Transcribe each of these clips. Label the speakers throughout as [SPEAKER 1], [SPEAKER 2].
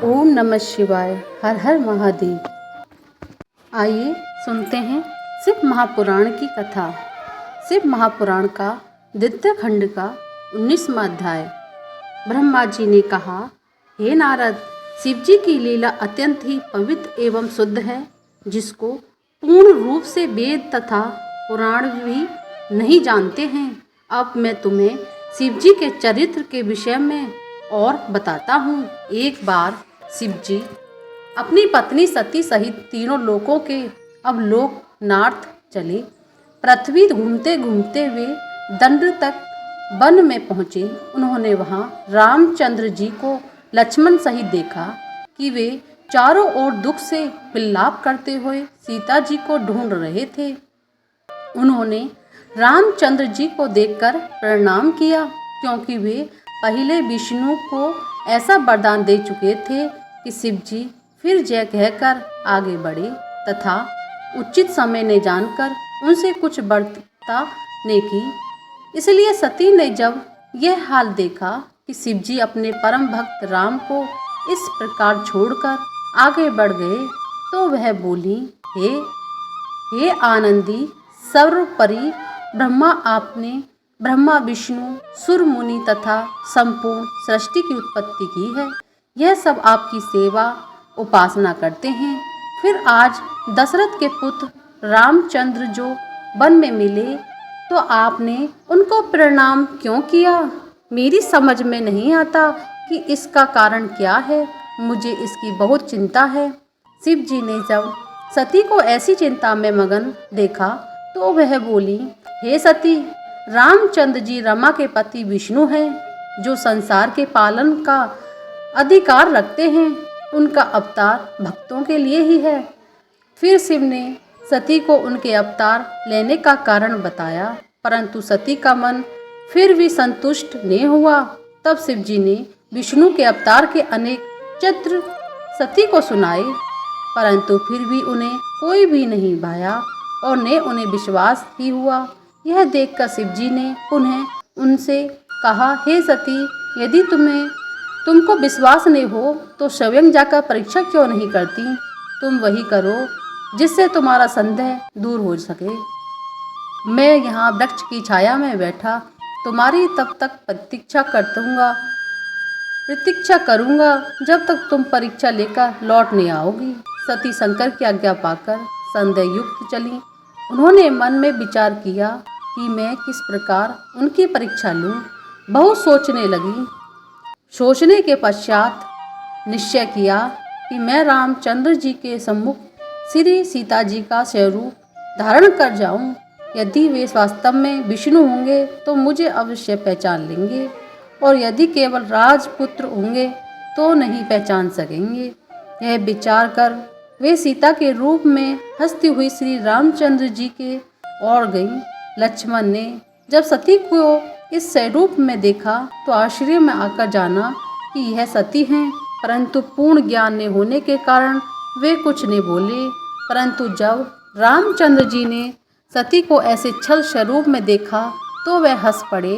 [SPEAKER 1] ओम नमः शिवाय। हर हर महादेव। आइए सुनते हैं शिव महापुराण की कथा। शिव महापुराण का द्वितीय खंड का 19वां अध्याय। ब्रह्मा जी ने कहा, हे नारद, शिव जी की लीला अत्यंत ही पवित्र एवं शुद्ध है, जिसको पूर्ण रूप से वेद तथा पुराण भी नहीं जानते हैं। अब मैं तुम्हें शिव जी के चरित्र के विषय में और बताता हूँ। एक बार शिव जी अपनी पत्नी सती सहित तीनों लोकों के अवलोकनार्थ चले। पृथ्वी घूमते घूमते वे दंड तक वन में पहुँचे। उन्होंने वहाँ रामचंद्र जी को लक्ष्मण सहित देखा कि वे चारों ओर दुख से विलाप करते हुए सीता जी को ढूंढ रहे थे। उन्होंने रामचंद्र जी को देखकर प्रणाम किया, क्योंकि वे पहले विष्णु को ऐसा वरदान दे चुके थे कि शिव जी फिर जय कहकर आगे बढ़े तथा उचित समय ने जानकर उनसे कुछ वार्ता ने की। इसलिए सती ने जब यह हाल देखा कि शिव जी अपने परम भक्त राम को इस प्रकार छोड़कर आगे बढ़ गए, तो वह बोली, हे आनंदी सर्वोपरि ब्रह्मा, आपने ब्रह्मा विष्णु सुर मुनि तथा संपूर्ण सृष्टि की उत्पत्ति की है। यह सब आपकी सेवा उपासना करते हैं। फिर आज दशरथ के पुत्र रामचंद्र जो वन में मिले, तो आपने उनको प्रणाम क्यों किया? मेरी समझ में नहीं आता कि इसका कारण क्या है। मुझे इसकी बहुत चिंता है। शिव जी ने जब सती को ऐसी चिंता में मगन देखा, तो वह बोली, हे सती, रामचंद्र जी रमा के पति विष्णु हैं, जो संसार के पालन का अधिकार रखते हैं। उनका अवतार भक्तों के लिए ही है। फिर शिव ने सती को उनके अवतार लेने का कारण बताया, परंतु सती का मन फिर भी संतुष्ट नहीं हुआ। तब शिव जी ने विष्णु के अवतार के अनेक चित्र सती को सुनाए, परंतु फिर भी उन्हें कोई भी नहीं भाया और न उन्हें विश्वास ही हुआ। यह देखकर शिव जी ने पुनः उनसे कहा, हे सती, यदि तुमको विश्वास नहीं हो तो स्वयं जाकर परीक्षा क्यों नहीं करती? तुम वही करो जिससे तुम्हारा संदेह दूर हो सके। मैं यहाँ वृक्ष की छाया में बैठा तुम्हारी तब तक प्रतीक्षा करूँगा जब तक तुम परीक्षा लेकर लौट नहीं आओगी। सती शंकर की आज्ञा पाकर संदेह युक्त चली। उन्होंने मन में विचार किया कि मैं किस प्रकार उनकी परीक्षा लूँ। बहुत सोचने लगी। सोचने के पश्चात निश्चय किया कि मैं रामचंद्र जी के सम्मुख श्री सीता जी का स्वरूप धारण कर जाऊं। यदि वे वास्तव में विष्णु होंगे तो मुझे अवश्य पहचान लेंगे, और यदि केवल राजपुत्र होंगे तो नहीं पहचान सकेंगे। यह विचार कर वे सीता के रूप में हंसती हुई श्री रामचंद्र जी के ओर गईं। लक्ष्मण ने जब सती को इस स्वरूप में देखा तो आश्चर्य में आकर जाना कि यह सती हैं, परंतु पूर्ण ज्ञान न होने के कारण वे कुछ नहीं बोले। परंतु जब रामचंद्र जी ने सती को ऐसे छल स्वरूप में देखा तो वे हंस पड़े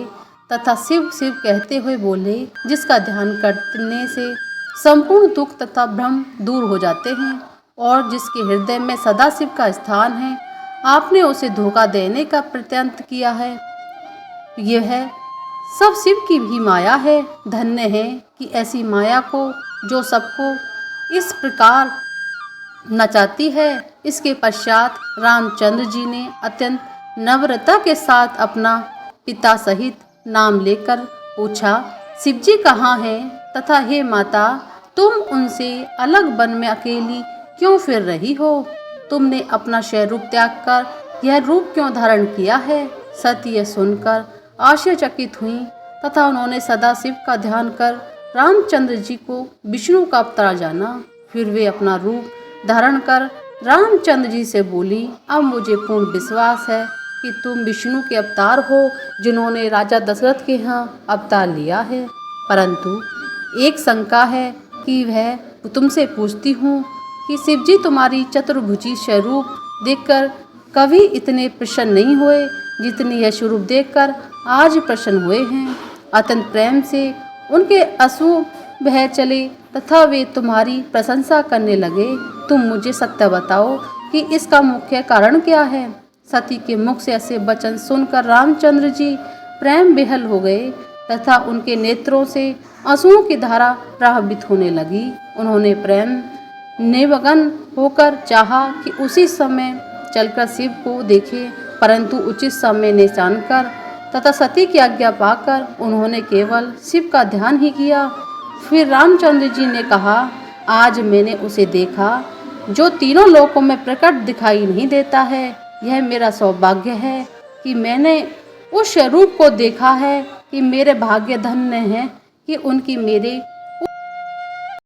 [SPEAKER 1] तथा शिव शिव कहते हुए बोले, जिसका ध्यान करने से संपूर्ण दुख तथा भ्रम दूर हो जाते हैं और जिसके हृदय में सदा शिव का स्थान है, आपने उसे धोखा देने का प्रयत्न किया है। यह सब शिव की भी माया है। धन्य है कि ऐसी माया को जो सबको इस प्रकार नचाती है। इसके पश्चात रामचंद्र जी ने अत्यंत नम्रता के साथ अपना पिता सहित नाम लेकर पूछा, शिव जी कहाँ हैं? तथा हे माता, तुम उनसे अलग वन में अकेली क्यों फिर रही हो? तुमने अपना स्वरूप त्याग कर यह रूप क्यों धारण किया है? सती यह सुनकर आश्चर्यचकित हुई तथा उन्होंने सदाशिव का ध्यान कर रामचंद्र जी को विष्णु का अवतार जाना। फिर वे अपना रूप धारण कर रामचंद्र जी से बोली, अब मुझे पूर्ण विश्वास है कि तुम विष्णु के अवतार हो, जिन्होंने राजा दशरथ के यहाँ अवतार लिया है। परंतु एक शंका है कि वह तुमसे पूछती हूँ कि शिव जी तुम्हारी चतुर्भुजी स्वरूप देखकर कभी इतने प्रसन्न नहीं हुए जितने यह स्वरूप देखकर आज प्रसन्न हुए हैं। अत्यंत प्रेम से उनके आंसू बह चले तथा वे तुम्हारी प्रशंसा करने लगे। तुम मुझे सत्य बताओ कि इसका मुख्य कारण क्या है। सती के मुख से ऐसे वचन सुनकर रामचंद्र जी प्रेम बेहल हो गए तथा उनके नेत्रों से आंसुओं की धारा प्रवाहित होने लगी। उन्होंने प्रेम निमग्न होकर चाहा कि उसी समय चलकर शिव को देखे, परंतु उचित समय न जानकर तथा सती की आज्ञा पाकर उन्होंने केवल शिव का ध्यान ही किया। फिर रामचंद्र जी ने कहा, आज मैंने उसे देखा जो तीनों लोकों में प्रकट दिखाई नहीं देता है। यह मेरा सौभाग्य है कि मैंने उस रूप को देखा है कि मेरे भाग्य धन्य है कि उनकी मेरे